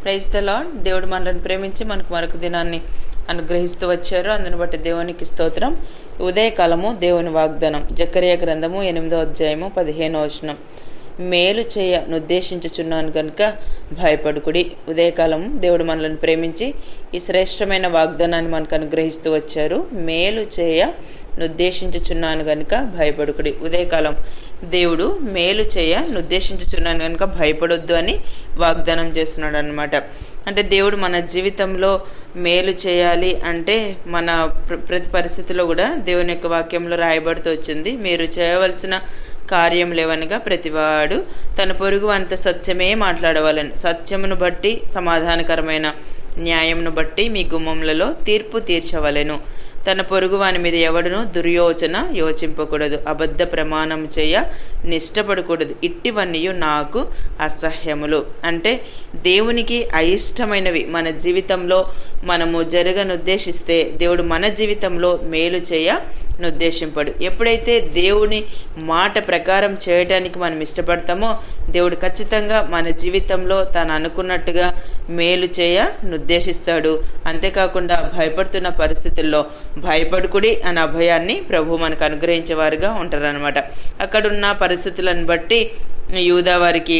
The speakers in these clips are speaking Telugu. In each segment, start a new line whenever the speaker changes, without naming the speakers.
Praise the lord. దేవుడు మనల్ని ప్రేమించి మనకు మరొక దినాన్ని అనుగ్రహిస్తూ వచ్చారు. అందుని బట్టి దేవునికి స్తోత్రం. ఉదయకాలము దేవుని వాగ్దానం. జకర్యా గ్రంథము 8వ అధ్యాయము 15వ వచనం. మేలు చేయ నుద్దేశించుచున్నాను గనుక భయపడుకుడి. ఉదయకాలము దేవుడు మనల్ని ప్రేమించి ఈ శ్రేష్టమైన వాగ్దానాన్ని మనకు అనుగ్రహిస్తూ వచ్చారు. మేలు చేయ నుద్దేశించుచున్నాను గనుక భయపడుకుడి. ఉదయకాలం దేవుడు మేలు చేయ నుద్దేశించుచున్నాను కనుక భయపడొద్దు అని వాగ్దానం చేస్తున్నాడు అనమాట. అంటే దేవుడు మన జీవితంలో మేలు చేయాలి అంటే మన ప్రతి పరిస్థితిలో కూడా దేవుని యొక్క వాక్యంలో రాయబడుతూ వచ్చింది. మీరు చేయవలసిన కార్యం లేవనగా ప్రతివాడు తన పొరుగు అంత సత్యమే మాట్లాడవాలని, సత్యమును బట్టి సమాధానకరమైన న్యాయమును బట్టి మీ గుమ్మములలో తీర్పు తీర్చవలెను. తన పొరుగు వాని మీద ఎవడును దుర్యోచన యోచింపకూడదు. అబద్ధ ప్రమాణం చేయ నిష్టపడకూడదు. ఇట్టివన్నీ నాకు అసహ్యములు. అంటే దేవునికి అయిష్టమైనవి మన జీవితంలో మనము జరగనుద్దేశిస్తే దేవుడు మన జీవితంలో మేలు చేయ నుద్దేశింపడు. ఎప్పుడైతే దేవుని మాట ప్రకారం చేయటానికి మనం ఇష్టపడతామో దేవుడు ఖచ్చితంగా మన జీవితంలో తాను అనుకున్నట్టుగా మేలు చేయ నుద్దేశిస్తాడు. అంతేకాకుండా భయపడుతున్న పరిస్థితుల్లో భయపడుకుడి అనే అభయాన్ని ప్రభు మనకు అనుగ్రహించేవారుగా ఉంటారనమాట. అక్కడున్న పరిస్థితులను బట్టి యూదా వారికి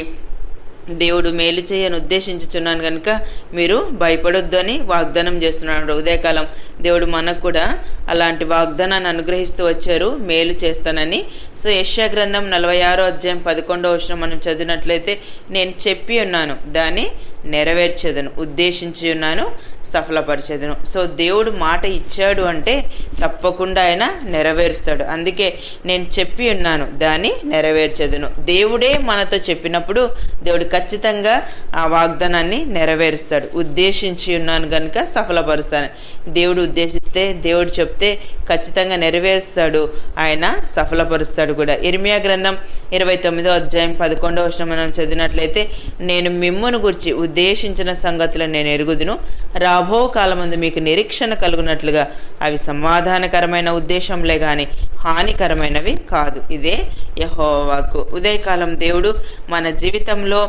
దేవుడు మేలు చేయని ఉద్దేశించుచున్నాను కనుక మీరు భయపడొద్దు అని వాగ్దానం చేస్తున్నాడు. ఉదయకాలం దేవుడు మనకు కూడా అలాంటి వాగ్దానాన్ని అనుగ్రహిస్తూ వచ్చారు, మేలు చేస్తానని. సో యెషయా గ్రంథం 46వ అధ్యాయం 11వ వచనం మనం చదివినట్లయితే, నేను చెప్పి ఉన్నాను దాన్ని నెరవేర్చేదను, ఉద్దేశించి ఉన్నాను సఫలపరిచేదను. సో దేవుడు మాట ఇచ్చాడు అంటే తప్పకుండా ఆయన నెరవేరుస్తాడు. అందుకే నేను చెప్పి ఉన్నాను దాన్ని నెరవేర్చేదను. దేవుడే మనతో చెప్పినప్పుడు దేవుడు ఖచ్చితంగా ఆ వాగ్దానాన్ని నెరవేరుస్తాడు. ఉద్దేశించి ఉన్నాను కనుక సఫలపరుస్తాను. దేవుడు ఉద్దేశిస్తే, దేవుడు చెప్తే ఖచ్చితంగా నెరవేరుస్తాడు, ఆయన సఫలపరుస్తాడు కూడా. ఇర్మియా గ్రంథం 29వ అధ్యాయం 11వ వచనం మనం చదివినట్లయితే, నేను మిమ్మును గురించి ఉద్దేశించిన సంగతులను నేను ఎరుగుదును, రాబో కాలమందు మీకు నిరీక్షణ కలుగునట్లుగా అవి సమాధానకరమైన ఉద్దేశంలే గాని హానికరమైనవి కాదు. ఇదే యెహోవా వాక్కు. ఉదయకాలం దేవుడు మన జీవితంలో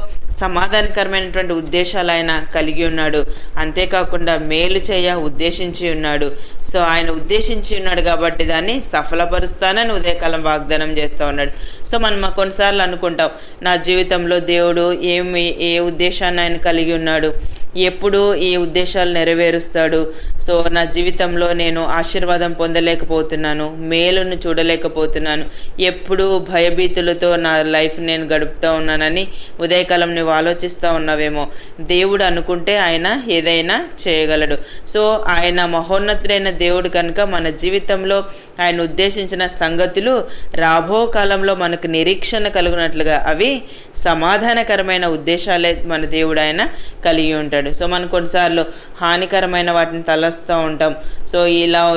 సమాధానకరమైనటువంటి ఉద్దేశాలు ఆయన కలిగి ఉన్నాడు. అంతేకాకుండా మేలు చేయ ఉద్దేశించి ఉన్నాడు. సో ఆయన ఉద్దేశించి ఉన్నాడు కాబట్టి దాన్ని సఫలపరుస్తానని ఉదయకాలం వాగ్దానం చేస్తూ ఉన్నాడు. సో మనం కొన్నిసార్లు అనుకుంటాం, నా జీవితంలో దేవుడు ఏ ఉద్దేశాన్ని ఆయన కలిగి ఉన్నాడు, ఎప్పుడు ఈ ఉద్దేశాలు నెరవేరుస్తాడు. సో నా జీవితంలో నేను ఆశీర్వాదం పొందలేకపోతున్నాను, మేలును చూడలేకపోతున్నాను, ఎప్పుడు భయభీతులతో నా లైఫ్ నేను గడుపుతూ ఉన్నానని ఉదయకాలం నువ్వు ఆలోచిస్తూ ఉన్నావేమో. దేవుడు అనుకుంటే ఆయన ఏదైనా చేయగలడు. సో ఆయన మహోన్నతుడైన దేవుడు కనుక మన జీవితంలో ఆయన ఉద్దేశించిన సంగతులు రాబో కాలంలో మనకు నిరీక్షణ కలుగునట్లుగా అవి సమాధానకరమైన ఉద్దేశాలే మన దేవుడు ఆయన కలిగి ఉంటాడు. సో మనం కొన్నిసార్లు హానికరమైన వాటిని తలస్తూ ఉంటాం. సో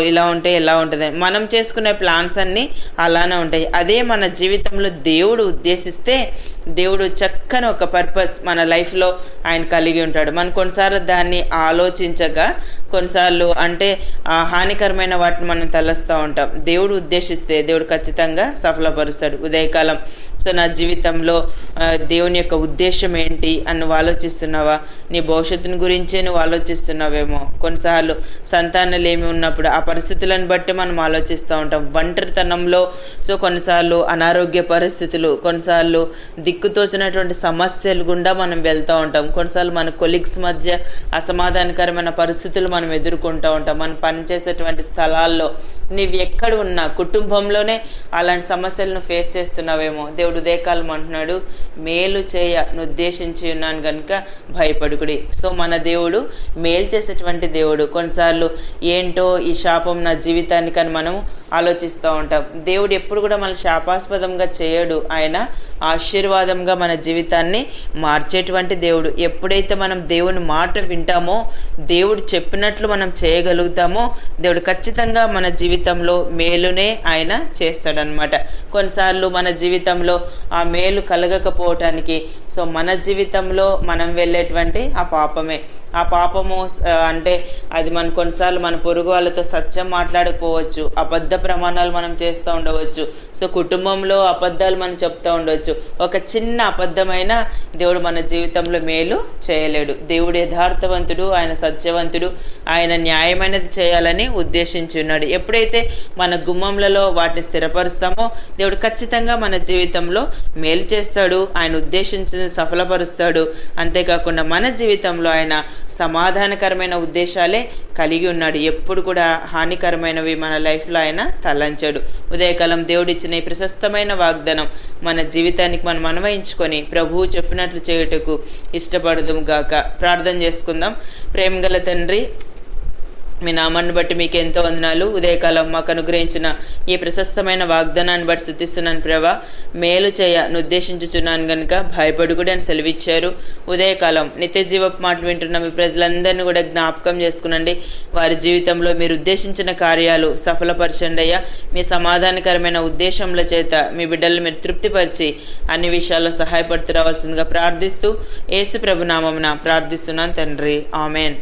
ఇలా ఉంటే ఎలా ఉంటుంది, మనం చేసుకునే ప్లాన్స్ అన్నీ అలానే ఉంటాయి. అదే మన జీవితంలో దేవుడు ఉద్దేశిస్తే దేవుడు చక్కని ఒక పర్పస్ మన లైఫ్లో ఆయన కలిగి ఉంటాడు. మనం కొన్నిసార్లు దాన్ని ఆలోచించక కొన్నిసార్లు అంటే హానికరమైన వాటిని మనం తలస్తూ ఉంటాం. దేవుడు ఉద్దేశిస్తే దేవుడు ఖచ్చితంగా సఫలపరుస్తాడు. ఉదయకాలం సో నా జీవితంలో దేవుని యొక్క ఉద్దేశం ఏంటి అని నువ్వు ఆలోచిస్తున్నావా? నీ భవిష్యత్తుని గురించే నువ్వు ఆలోచిస్తున్నావేమో. కొన్నిసార్లు సంతానాలు ఏమి ఉన్నప్పుడు ఆ పరిస్థితులను బట్టి మనం ఆలోచిస్తూ ఉంటాం. ఒంటరితనంలో సో కొన్నిసార్లు అనారోగ్య పరిస్థితులు, కొన్నిసార్లు దిక్కుతోచినటువంటి సమస్యలు గుండా మనం వెళ్తూ ఉంటాం. కొన్నిసార్లు మన కొలీగ్స్ మధ్య అసమాధానకరమైన పరిస్థితులు మనం ఎదుర్కొంటూ ఉంటాం. మనం పనిచేసేటువంటి స్థలాల్లో నీవు ఎక్కడ ఉన్నా కుటుంబంలోనే అలాంటి సమస్యలను ఫేస్ చేస్తున్నావేమో. దేవుడు ఉదయకాలం అంటున్నాడు, మేలు చేయ నుద్దేశించి ఉన్నాను కనుక భయపడుకుడి. సో మన దేవుడు మేలు చేసేటువంటి దేవుడు. కొన్నిసార్లు ఏంటో ఈ శాపం నా జీవితానికి అని మనం ఆలోచిస్తూ ఉంటాం. దేవుడు ఎప్పుడు కూడా మన శాపాస్పదంగా చేయడు, ఆయన ఆశీర్వాదంగా మన జీవితాన్ని మార్చేటువంటి దేవుడు. ఎప్పుడైతే మనం దేవుని మాట వింటామో, దేవుడు చెప్పినట్లు మనం చేయగలుగుతామో దేవుడు ఖచ్చితంగా మన జీవితంలో మేలునే ఆయన చేస్తాడనమాట. కొన్నిసార్లు మన జీవితంలో ఆ మేలు కలగకపోవటానికి సో మన జీవితంలో మనం వెళ్ళేటువంటి ఆ పాపమే. ఆ పాపము అంటే అది మన కొన్నిసార్లు మన పొరుగు వాళ్ళతో సత్యం మాట్లాడకపోవచ్చు, అబద్ధ ప్రమాణాలు మనం చేస్తూ ఉండవచ్చు, సో కుటుంబంలో అబద్ధాలు మనం చెప్తూ ఉండవచ్చు. ఒక చిన్న అబద్ధమైన దేవుడు మన జీవితంలో మేలు చేయలేడు. దేవుడు యథార్థవంతుడు, ఆయన సత్యవంతుడు, ఆయన న్యాయమైనది చేయాలని ఉద్దేశించి ఉన్నాడు. ఎప్పుడైతే మన గుమ్మంలలో వాటిని స్థిరపరుస్తామో దేవుడు ఖచ్చితంగా మన జీవితంలో మేలు చేస్తాడు, ఆయన ఉద్దేశించింది సఫలపరుస్తాడు. అంతేకాకుండా మన జీవితంలో ఆయన సమాధానకరమైన ఉద్దేశాలే కలిగి ఉన్నాడు. ఎప్పుడు కూడా హానికరమైనవి మన లైఫ్లో ఆయన తలంచాడు. ఉదయకాలం దేవుడిచ్చిన ఈ ప్రశస్తమైన వాగ్దానం మన జీవితానికి మనం అన్వయించుకొని ప్రభువు చెప్పినట్లు చేయుటకు ఇష్టపడదుము గాక. ప్రార్థన చేసుకుందాం. ప్రేమగల తండ్రి, మీ నామాన్ని బట్టి మీకు ఎంతో వందనాలు. ఉదయకాలం మాకు అనుగ్రహించిన ఈ ప్రశస్తమైన వాగ్దానాన్ని బట్టి స్తుతిస్తున్నాను ప్రభా. మేలు చేయ ఉద్దేశించుచున్నాను కనుక భయపడుకుడి అని సెలవిచ్చారు. ఉదయకాలం నిత్య జీవపు మాటలు వింటున్న మీ ప్రజలందరినీ కూడా జ్ఞాపకం చేసుకునండి. వారి జీవితంలో మీరు ఉద్దేశించిన కార్యాలు సఫలపరచండి అయ్యా. మీ సమాధానకరమైన ఉద్దేశంల చేత మీ బిడ్డలను మీరు తృప్తిపరిచి అన్ని విషయాల్లో సహాయపడుతూ రావాల్సిందిగా ప్రార్థిస్తూ యేసు ప్రభు నామమున ప్రార్థిస్తున్నాను తండ్రి. ఆమెన్.